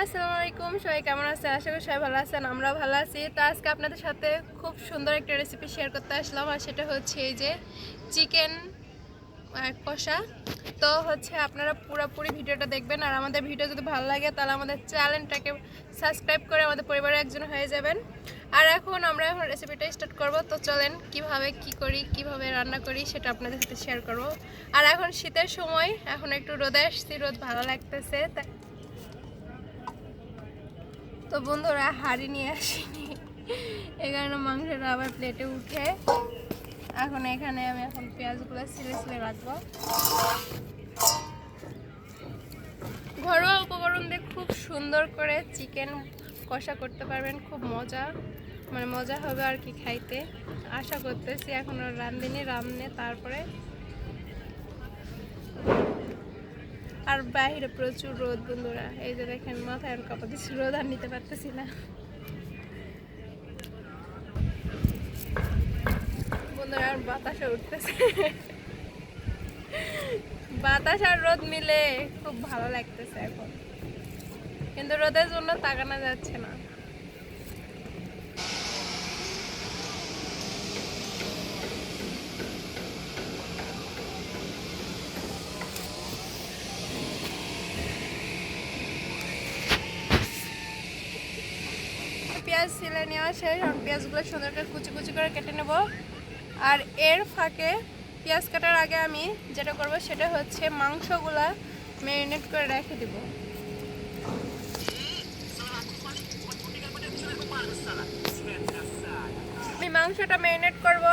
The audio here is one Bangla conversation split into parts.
আসসালামু আলাইকুম। সবাই কেমন আছেন? আশা করি সবাই ভালো আছেন, আমরা ভালো আছি। তো আজকে আপনাদের সাথে খুব সুন্দর একটা রেসিপি শেয়ার করতে আসলাম, আর সেটা হচ্ছে এই যে চিকেন কষা। তো হচ্ছে আপনারা পুরোপুরি ভিডিওটা দেখবেন, আর আমাদের ভিডিও যদি ভালো লাগে তাহলে আমাদের চ্যানেলটাকে সাবস্ক্রাইব করে আমাদের পরিবারের একজন হয়ে যাবেন। আর এখন রেসিপিটা স্টার্ট করব। তো চলেন কিভাবে কিভাবে রান্না করি সেটা আপনাদের সাথে শেয়ার করব। আর এখন শীতের সময়, এখন একটু রোদে আসছি, রোদ ভালো লাগতেছে। তো বন্ধুরা হাঁড়ি নিয়ে আসিনি, এই কারণে মাংসটা আবার প্লেটে উঠে এখন এখানে আমি পেঁয়াজগুলো ছিলে রাখবো। ঘরোয়া উপকরণ দিয়ে খুব সুন্দর করে চিকেন কষা করতে পারবেন, খুব মজা হবে আর কি খাইতে। আশা করতেছি এখনো রান্ধে তারপরে। আর বাইরে প্রচুর রোদ বন্ধুরা, এই যে দেখেন মাথায় আর কাপড় দিচ্ছি, রোদ আর নিতে পারতেছি না বন্ধুরা। আর বাতাসে উঠতেছে, বাতাস আর রোদ মিলে খুব ভালো লাগতেছে এখন, কিন্তু রোদের জন্য তাকানো যাচ্ছে না। পেঁয়াজ ছিলে নেওয়া শেষ, এখন পেঁয়াজগুলো সুন্দর করে কুচি কুচি করে কেটে নেব। আর এর ফাঁকে পেঁয়াজ কাটার আগে আমি যেটা করব সেটা হচ্ছে মাংসগুলা ম্যারিনেট করে রেখে দেব। আমি মাংসটা ম্যারিনেট করব,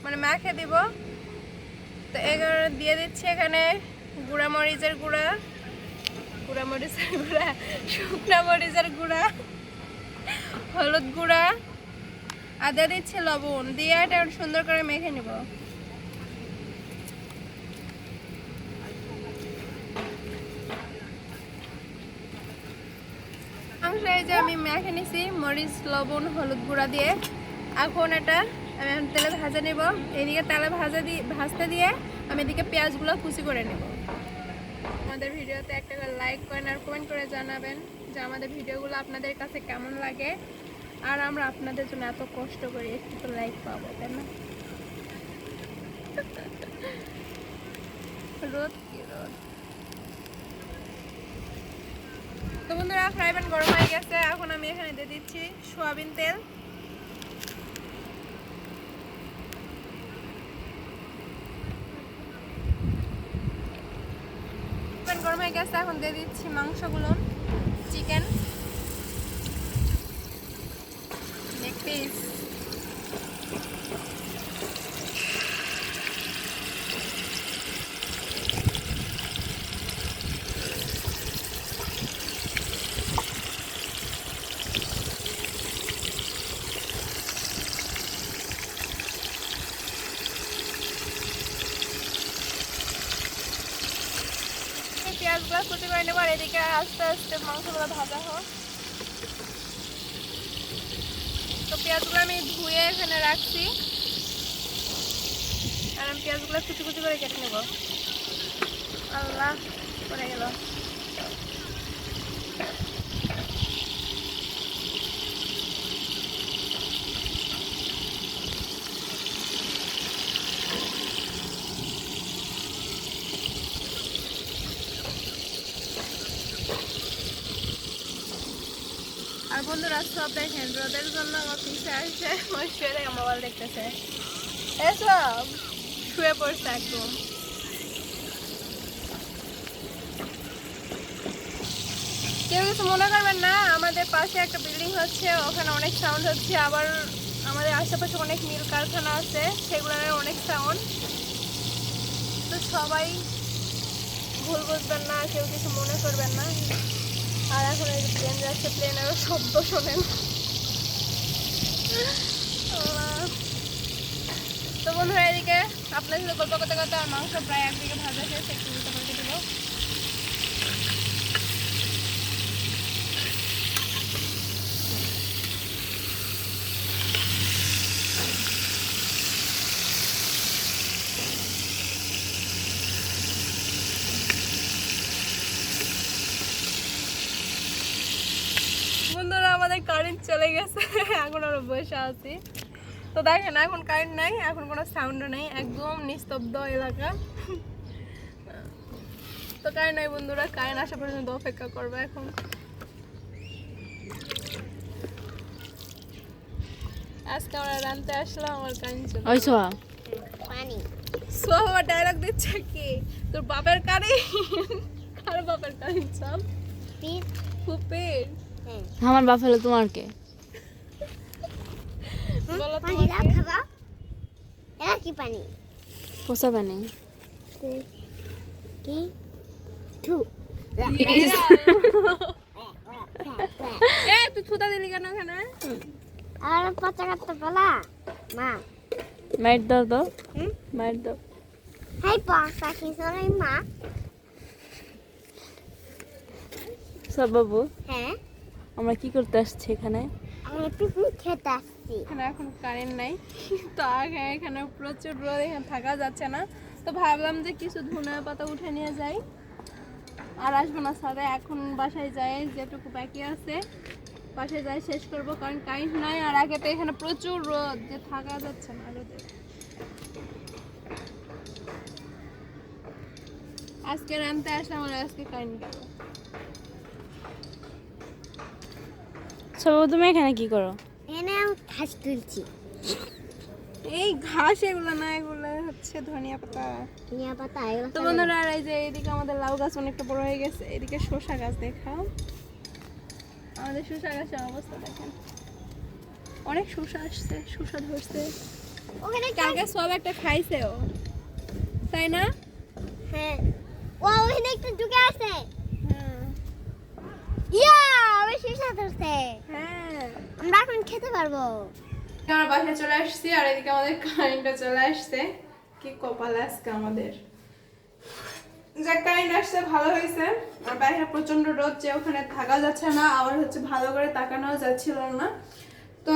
মানে মাখে দিব। তো এখানে দিয়ে দিচ্ছি এখানে গুঁড়া মরিচের গুঁড়া, শুকনা মরিচের গুঁড়া, হলুদ গুঁড়া, আর দিয়ে দিচ্ছি লবণ। দিয়ে এটা সুন্দর করে মেখে নিব। মাংস এই যে আমি মেখে নিছি মরিচ, লবণ, হলুদ গুঁড়া দিয়ে। এখন এটা আমি তেলে ভাজে নেব। এইদিকে তেলে ভাজতে দিয়ে আমি এদিকে পেঁয়াজগুলো কুচি করে নেব। আমাদের ভিডিওতে একটা করে লাইক করেন আর কমেন্ট করে জানাবেন যে আমাদের ভিডিওগুলো আপনাদের কাছে কেমন লাগে। আর আমরা আপনাদের জন্য এত কষ্ট করি, একটু তো লাইক পাবো, তাই না? রোদ কি রোদ। তো বন্ধুরা ফ্রাই প্যান গরম হয়ে গেছে, এখন আমি এখানে দিয়ে দিচ্ছি সয়াবিন তেল। প্যান গরম হয়ে গেছে, এখন দিয়ে দিচ্ছি মাংসগুলো, চিকেন লেগ পিস। পেঁয়াজগুলো কুচি করে নেবো, আর এদিকে আস্তে আস্তে মাংসগুলো ভাজা হোক। তো পেঁয়াজগুলো আমি ধুয়ে এখানে রাখছি, আর আমি পেঁয়াজগুলো কুচি কুচি করে কেটে নেব। আল্লাহ পড়ে গেল। আর বন্ধুরা সব দেখেন রোদের জন্য আমার পিছিয়ে আসছে, শুয়ে দেখে মোবাইল দেখতেছে, এসব শুয়ে পড়ছে একদম। কেউ কিছু মনে করবেন না, আমাদের পাশে একটা বিল্ডিং হচ্ছে, ওখানে অনেক সাউন্ড হচ্ছে। আবার আমাদের আশেপাশে অনেক মিল কারখানা আছে, সেগুলোর অনেক সাউন্ড। তো সবাই ভুল বুঝবেন না, কেউ কিছু মনে করবেন না। আর এখন এই প্লেন যাচ্ছে, প্লেনেরও শব্দ শোনেন। তো বন্ধুরা এদিকে আপনার সাথে গল্প করতে করতে আর মাংস প্রায় একদিকে ভাজা শেষ, একটু উল্টো পাল্টে দেবো। কারেন্ট চলে গেছে, এখন আমরা বসে আছি। তো দেখেন এখন কারেন্ট নাই, এখন কোনো সাউন্ডও নেই, একদম নিস্তব্ধ এলাকা। তো কারেন্ট নাই বন্ধুরা, কারেন্ট আসা পর্যন্ত অপেক্ষা করবে এখন। আজকে আমরা রানতে আসলাম, আমার কারেন্ট চলে ওই সোয়া পানি সোহা ডায়লগ দিচ্ছে কি তোর বাপের কারেন্ট, কার বাপের কারেন্ট সব পিস ফুপের। হ্যাঁ আমার বাপ হলো তোমার কে? বলো পানি দাও তোমাকে। খাবা এটা কি পানি পোষা পানি। কি থু এ তুই থুতা দিলি কেন এখানে? আর পচা কাটতে পালা মা মাইট দাও তো, হুম মাইট দাও। হাই পচা খিসরে মা সব বাবু, হ্যাঁ আমরা কি করতে আসছি এখানে? আমরা পিকনিক খেতে আসছি এখানে এখন কারেন্ট নাই, তো আগে এখানে প্রচুর রোদ, এখানে থাকা যাচ্ছে না। তো ভাবলাম যে কিছু ধনিয়া পাতা উঠে নিয়ে যাই, আর আসবো না সাথে। এখন বাসায় যাই, যেটুকু বাকি আছে বাসায় যাই শেষ করবো, কারণ কারেন্ট নাই। আর আগে তো এখানে প্রচুর রোদ, যে থাকা যাচ্ছে না রোদে। আজকে রানতে আসলাম আর আজকে কারেন্ট গেল। সব বাবু, তুমি এখানে কি করো? এনে আমি ঘাস তুলছি এই ঘাস এগুলো না, এগুলো হচ্ছে ধনিয়া পাতা। ধনিয়া পাতা এগুলো তো বন্ধুরা, আর এই যে এদিকে আমাদের লাউ গাছ অনেকটা বড় হয়ে গেছে, এদিকে শসা গাছ দেখাও। আমাদের শসা গাছের অবস্থা দেখেন, অনেক শসা আসছে, শসা ধরছে। ওখানে কালকে সব একটা খাইছে ও, তাই না? হ্যাঁ ও ওখানে একটু ঢুকে আছে হ্যাঁ ইয়া আমি শেষা ধরছে হ্যাঁ। আমরা এখন খেতে পারবো আমরা বাসায় চলে আসছি, আর এদিকে আমাদের কারেন্টটা চলে আসছে। কি কপাল আজকে আমাদের, যা কারেন্ট আসছে ভালো হয়েছে। আর বাইরে প্রচন্ড রোদ, যে ওখানে থাকা যাচ্ছে না, আবার হচ্ছে ভালো করে তাকানো যাচ্ছিল না। তো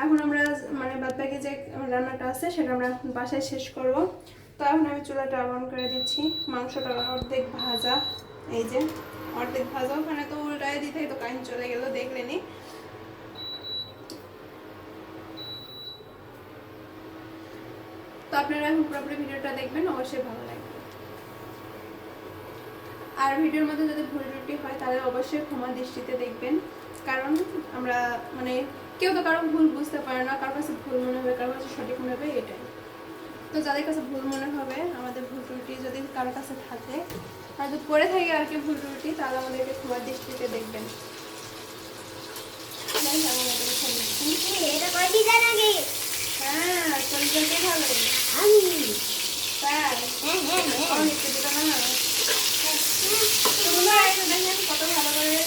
এখন আমরা মানে বাদ বাকি যে রান্নাটা আছে সেটা আমরা এখন বাসায় শেষ করব। তো এখন আমি চুলাটা অন করে দিচ্ছি। মাংসটা অর্ধেক ভাজা, এই যে অর্ধেক ভাজা, ওখানে তো উল্টায় দিতে তো কারেন্ট চলে গেল, দেখলেনি। তো আপনারা এখন পুরোপুরি ভিডিওটা দেখবেন, অবশ্যই ভালো লাগবে। আর ভিডিওর মধ্যে যদি ভুল ত্রুটি হয় তাহলে অবশ্যই ক্ষমা দৃষ্টিতে দেখবেন, কারণ আমরা মানে কেউ তো কারো ভুল বুঝতে পারে না, কারোর কাছে ভুল মনে হবে, কারোর কাছে সঠিক মনে হবে, এটাই। তো যাদের কাছে ভুল মনে হবে, আমাদের ভুল ত্রুটি যদি কারোর কাছে থাকে আর যদি করে থাকে আর কি ভুল ত্রুটি, তাহলে আমাদেরকে ক্ষমা দৃষ্টিতে দেখবেন। এটা কয় দিদা নাকি হ্যাঁ, শরীরকে ভালো আমি তাই হ্যাঁ হ্যাঁ হ্যাঁ অনেক দিতে না। তোমরা এটা দেখেন কত ভালো করে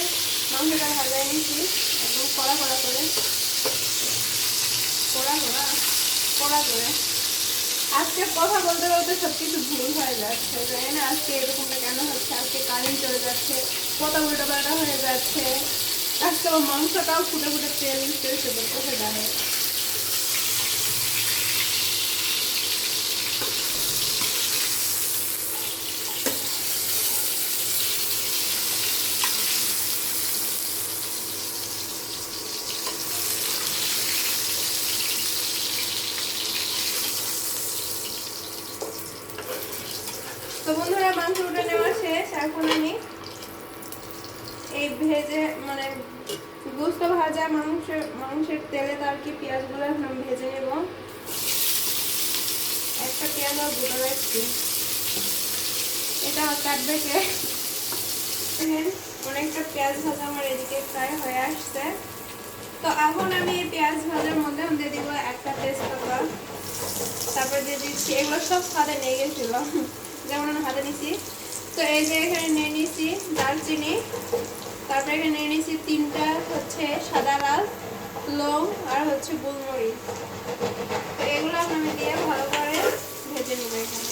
মাংসটা ভাজা নিয়েছি, একদম কড়া কড়া করে, কড়া কড়া কড়া করে। আজকে কথা বলতে বলতে সব কিছু ভুল হয়ে যাচ্ছে, জানি না আজকে এরকমটা কেন হচ্ছে। আজকে কারেন্ট চলে যাচ্ছে, কথা উল্টো পাল্টা হয়ে যাচ্ছে। আজকে মাংসটাও ফুটে ফুটে তেল তেল সে করতে দাঁড়ে। তো বন্ধুরা, মাংস উঠে নেওয়া শেষ। এখন আমি এই ভেজে মানে গোস্ত ভাজা মাংসের তেলে তার কি পেঁয়াজগুলো এখন আমি ভেজে নেব। একটা পেঁয়াজ আর গোটা রাখছি, এটা কাটবে কে। অনেকটা পেঁয়াজ ভাজা আমার এদিকে প্রায় হয়ে আসছে। তো এখন আমি এই পেঁয়াজ ভাজার মধ্যে দিয়ে দিব একটা তেজপাতা, তারপর দিয়ে দিচ্ছি, এগুলো সব হাতে নিয়ে গেছিল, যেমন আমি হাতে নিছি। তো এই যে এখানে নিয়ে নিয়েছি দারচিনি, তারপরে এখানে নিয়ে নিয়েছি 3টা হচ্ছে সাদা লাল লং, আর হচ্ছে গোলমরিচ। তো এগুলো আমি দিয়ে ভালো করে ভেজে নেব এখানে।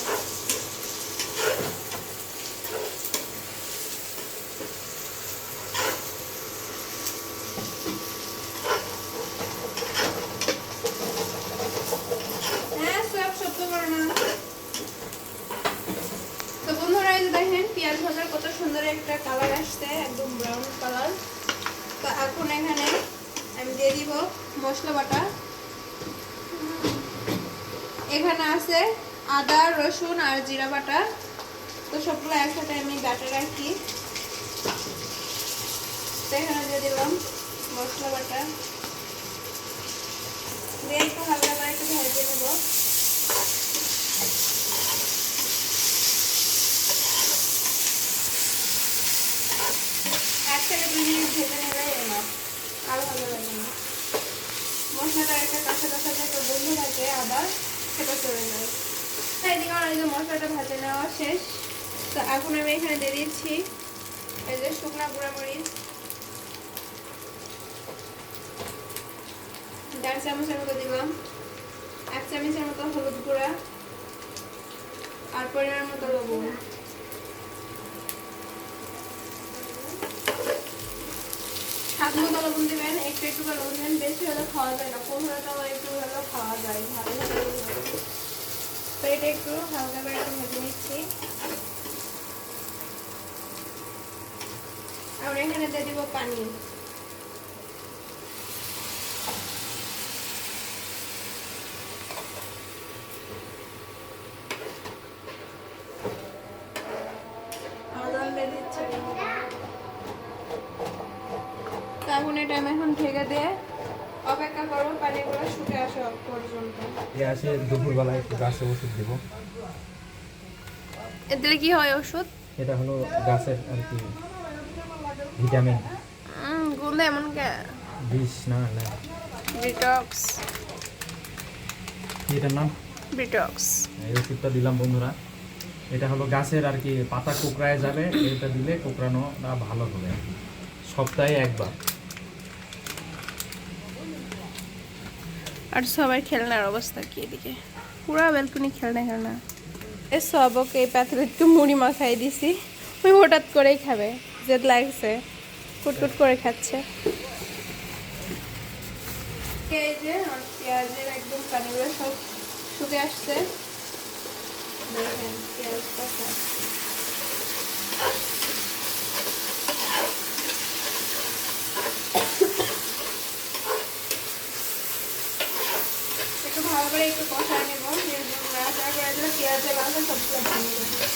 হ্যাঁ, সব শব্দ করো না। তো বন্ধুরা, এই যে দেখেন পেঁয়াজ ভাজার কত সুন্দর একটা কালার আসছে, একদম ব্রাউন কালার। তো এখন এখানে আমি দিয়ে দিব মশলা বাটা। এখানে আছে আদা রসুন আর জিরা বাটা। তো সবগুলো একসাথে আমি বাটা রাখি। তো এখানে দিয়ে দিলাম মশলা বাটা, দিয়ে একটু হালকা করে একটু ভেজে নেব। এক থেকে 2 মিনিট ভেজে নিলে এনাফ, আরো ভালো লাগে না। মশলাটা একটা কাঁচা কাঁচা যে একটা গন্ধ থাকে আদা, সেটা চলে যায়। তাই দিকে আমার এই যে মশলাটা ভেজে নেওয়া শেষ। তো এখন আমি এখানে দিয়ে দিচ্ছি এই যে শুকনা গুঁড়া মরিচ 1.5 চামচের মতো দিলাম, 1 চামচের মতো হলুদ গুঁড়া আর পরিমাণ মতো লবণ। স্বাদ মতো লবণ দেবেন, একটু একটু করে লবণ দেবেন, বেশি হলে খাওয়া যায় না, কম হলে তো একটু হলে খাওয়া যায়, ভালো লাগে। তো এটা একটু হালকা করে একটু ভেজে নিচ্ছি। আমরা এখানে দিয়ে দিব পানি। এখন এটা আমি এখন ঢেকে দিয়ে অপেক্ষা করবো পানিগুলো শুকে আসা পর্যন্ত। আসে দুপুরবেলায় একটু গাছে ওষুধ দেব। এতে কি হয় ওষুধ? এটা হলো গাছের আর কি ভিটামিন। গন্ধ এমন কে? বিষ না না, ডিটক্স। এটার নাম ডিটক্স। এই ওষুধটা দিলাম বন্ধুরা। এটা হলো গাছের আর কি পাতা কোঁকড়ায় যাবে, এটা দিলে কোঁকড়ানোটা ভালো হবে আর কি, সপ্তাহে একবার। আর সবাই খেলনার অবস্থা কি এদিকে? পুরা ব্যালকনি খেলনা খেলনা। এ সবকে এই পাত্রে একটু মুড়ি মাখাই দিছি, ওই হঠাৎ করেই খাবে, জেদ লাগছে, কুটকুট করে খাচ্ছে। এই যে আর পেঁয়াজের একদম পানিগুলো সব শুকে আসছে, দেখেন পেঁয়াজটা সব। একটু ভালো করে একটু কষায় নেব, নাড়াচাড়া করে দিলে পেঁয়াজের গন্ধ সবগুলো ভেঙে যাবে।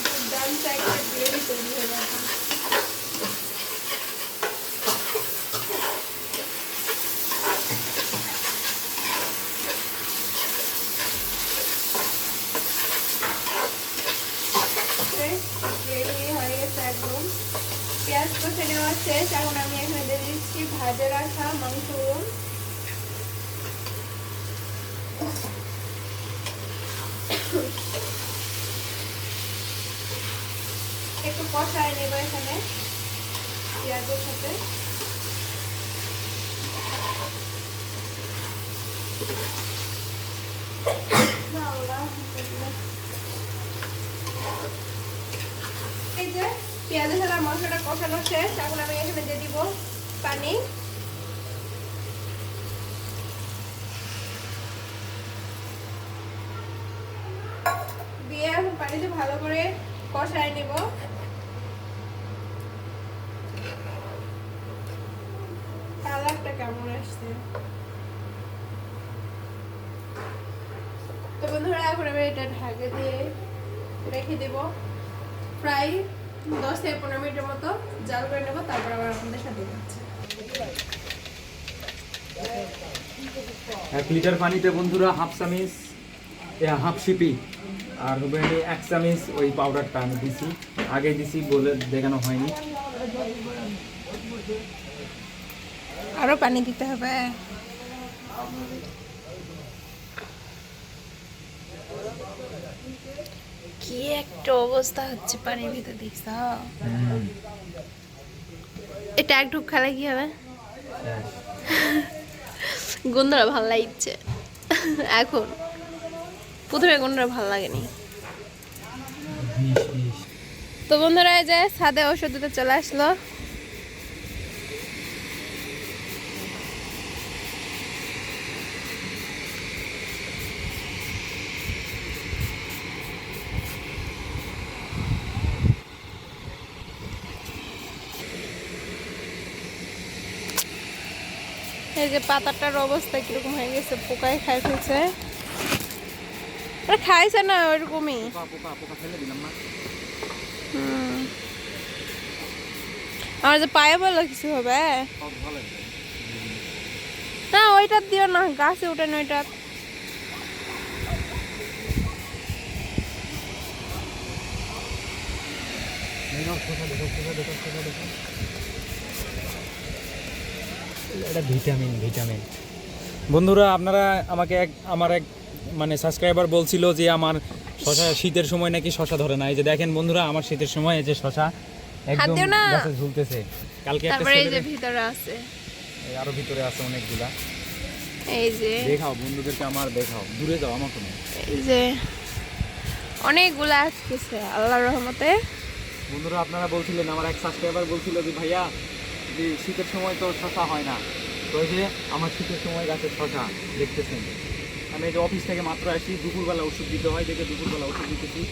দুর্দান্ত একটা গ্রেভি তৈরি হয়ে যাবে। গ্রেভি হয়ে গেছে একদম, পেঁয়াজ কষে নেওয়া শেষ। এখন আমি এখানে দিয়ে দিচ্ছি ভাজে রাখা মাংসগুলো। একটু কষায় নেব এখানে পেঁয়াজের সাথে। এই যে পেঁয়াজের সাথে মশলাটা কষানো শেষ। এখন আমি এখানে দিয়ে দিব পানি। দিয়ে এখন পানিতে ভালো করে কষায় নেব। কালারটা কেমন আসছে? তো বন্ধুরা এখন আমি এটা ঢাকে দিয়ে রেখে দেব প্রায় 10 থেকে 15 মিনিটের মতো জাল করে নেব, তারপর আবার আপনাদের সাথে যাচ্ছে। 1 লিটার পানিতে বন্ধুরা হাফ চামচ হাফ সিপি আর হবে 1 চামচ ওই পাউডারটা আমি দিছি, আগে দিছি বলে দেখানো হয়নি। আরো পানি দিতে হবে। কি একটা অবস্থা হচ্ছে পানির ভিতরে, দেখছ? এটা একটু খেলে কি হবে? গন্ধটা ভালো লাগছে এখন, প্রথমে গন্ধটা ভালো লাগেনি। তো বন্ধুরা এই যে ছাদে ওষুধ দিতে চলে আসলো। এই যে পাতাটার অবস্থা কিরকম হয়ে গেছে, পোকায় খাই ফেলছে। খাইছে না ওইরকমই। পোকা ফেলে দিলাম না। আমার যে পায়ে বললো কিছু হবে সব ভালো লাগবে। না, ওইটা দিও না, গাছে উঠে না ওইটা। এটা ভিটামিন ভিটামিন। বন্ধুরা আপনারা আমাকে আমার এক মানে সাবস্ক্রাইবার বলছিল যে আমার শশা শীতের সময় নাকি শশা ধরে না। এই যে দেখেন বন্ধুরা, আমার শীতের সময় এই যে শশা একদম দিও না। গাছে ঝুলতেছে। কালকে একটা তারপরে এই যে ছেলে ভিতরে আছে, আরো ভিতরে আছে অনেকগুলা। এই যে দেখাও বন্ধুদেরকে, আমার দেখাও, দূরে যাও আমার কোনো। এই যে অনেকগুলা আসতেছে আল্লাহর রহমতে। বন্ধুরা আপনারা বলছিলেন, আমার এক সাবস্ক্রাইবার বলছিল যে ভাইয়া যে শীতের সময় তো শশা হয় না, তো এই যে আমার শীতের সময় গাছে শশা দেখতেছেন। আমি এই যে অফিস থেকে মাত্র আসি, দুপুরবেলা ওষুধ দিতে হয় দেখে দুপুরবেলা ওষুধ দিতেছি।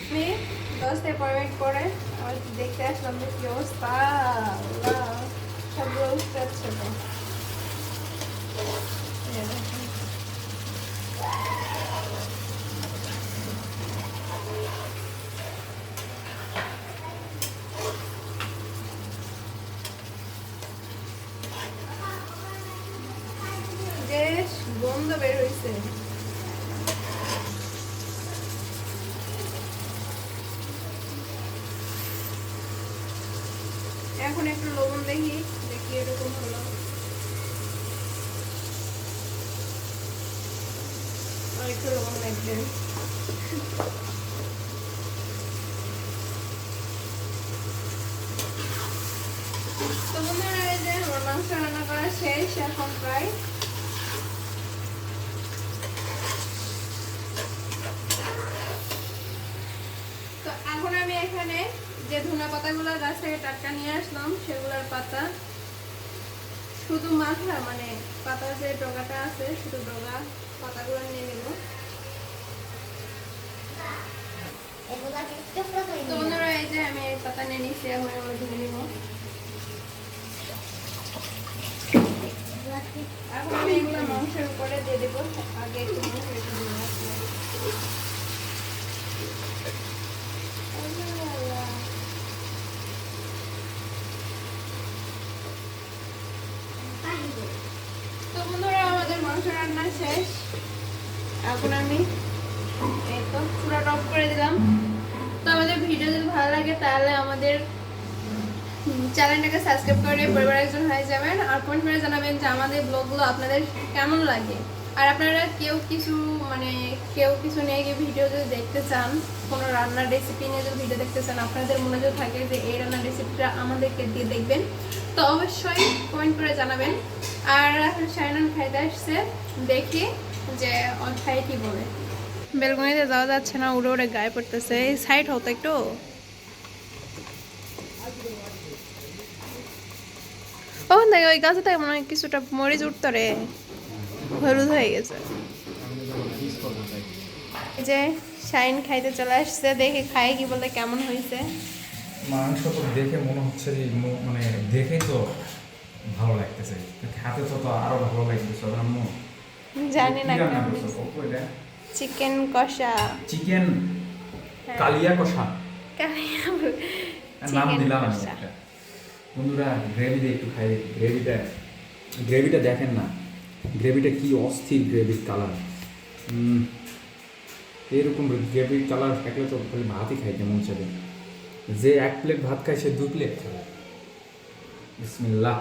আমি 10 থেকে 15 মিনিট পরে আমার দেখতে আসলাম যে কি অবস্থা, আল্লাহ, সবগুলো উঠতে যাচ্ছে তো। এই দেখেন। যে গন্ধ বের হয়েছে। এখন একটু লবণ দেখি দেখি এরকম হলো। আর একটু লবণ লাগবে। তো বন্ধুরা, এই যে আমার মাংস রান্না করা শেষ এখন প্রায়। তো এখন আমি এখানে যে ধনিয়া পাতাগুলো গাছ থেকে টাটকা নিয়ে আসলাম সেগুলোর পাতা, শুধু মাথা মানে পাতার যে ডগাটা আছে শুধু ডগা পাতাগুলো নিয়ে নেব। তো বন্ধুরা, এই যে আমি এই পাতা নিয়ে নিচ্ছি, এখন এগুলো ধুয়ে নিব। এখন আমি এগুলো মাংসের উপরে দিয়ে দেবো। আগে একটু মাংস রেখে দেবো। তো বন্ধুরা, আমাদের মাংস রান্না শেষ। এখন আমি এই তো পুরো টপ করে দিলাম। তো আমাদের ভিডিও যদি ভালো লাগে তাহলে আমাদের চ্যানেলটাকে সাবস্ক্রাইব করে পরিবারের একজন হয়ে যাবেন, আর কমেন্ট করে জানাবেন যে আমাদের ব্লগগুলো আপনাদের কেমন লাগে। আর আপনারা কেউ কিছু নিয়ে গিয়ে ভিডিও যদি দেখতে চান, কোনো রান্নার রেসিপি নিয়ে যদি ভিডিও দেখতে চান, আপনাদের মনে যদি থাকে যে এই রান্নার রেসিপিটা আমাদেরকে দিয়ে দেখবেন, তো অবশ্যই কমেন্ট করে জানাবেন। আর এখন শাইনান খাইতে আসছে, দেখি যে ওর খাই কি বলে। বেলকনিতে যাওয়া যাচ্ছে না, উড়ে উড়ে গায়ে পড়তেছে। এই সাইড হতো একটু। ওখান থেকে ওই গাছে থেকে মনে হয় কিছুটা মরিচ উঠতো রে, হলুদ হয়ে গেছে। এই যে শাইন খাইতে চলে আসছে, দেখে খাই কি বলে কেমন হয়েছে। মাংস তো দেখে মনে হচ্ছে যে মানে দেখেই তো ভালো লাগতেছে, খেতে তো আরো ভালো লাগতেছে। জানি না চিকেন কষা, চিকেন কালিয়া কষা নাম দিলাম আমি একটা। বন্ধুরা, গ্রেভি দিয়ে একটু খাই। গ্রেভিটা দেখেন না, গ্রেভিটা কি অস্থির গ্রেভির কালার। এরকম গ্রেভির কালার থাকলে তো খালি ভাতই খাইতে মন চাবে। যে 1 প্লেট ভাত খায় সে 2 প্লেট খাবে। বিসমিল্লাহ।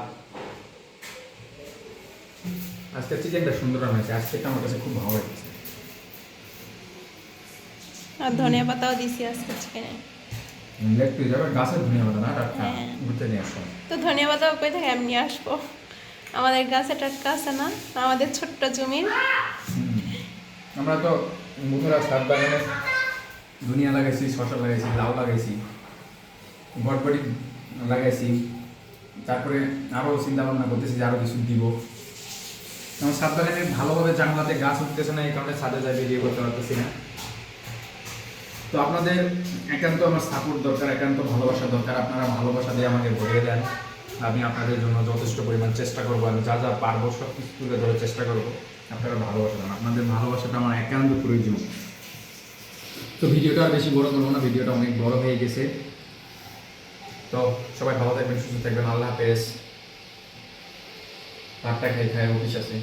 আজকে চিকেনটা সুন্দর রান্না হয়েছে, আজকে আমার কাছে খুব ভালো লাগছে। আর ধনিয়া পাতাও দিছি আজকে চিকেনে। একটু যাবে গাছের ধনিয়া পাতা না, টাটকা ঘুরতে নিয়ে আসো। তো ধনিয়া পাতা কই থেকে এমনি আসবো, আমাদের গাছে টাটকা আছে না, আমাদের ছোট্ট জমির। আমরা তো বন্ধুরা ছাদ বাগানে ধনিয়া লাগাইছি, শসা লাগাইছি, লাউ লাগাইছি, বটবটি লাগাইছি। তারপরে আরও চিন্তা ভাবনা করতেছি যে আরও কিছু দিব। আমার ছাদ বাগানে ভালোভাবে জানলাতে গাছ উঠতেছে না, এই কারণে ছাদে যাই বেরিয়ে করতে পারতেছি না। তো আপনাদের একান্ত আমার সাপোর্ট দরকার, একান্ত ভালোবাসা দরকার। আপনারা ভালোবাসা দিয়ে আমাকে ভরিয়ে দেন, আমি আপনাদের জন্য যথেষ্ট পরিমাণ চেষ্টা করবো, আমি যা যা পারবো সব কিছু তুলে ধরার চেষ্টা করবো। আপনারা ভালোবাসা দেন, আপনাদের ভালোবাসাটা আমার একান্ত প্রয়োজন। তো ভিডিওটা আর বেশি বড় করবো না, ভিডিওটা অনেক বড় হয়ে গেছে। তো সবাই ভালো থাকবেন, সুস্থ থাকবেন, আল্লাহ হাফেজ। ভাতটা খাই অফিস আছে।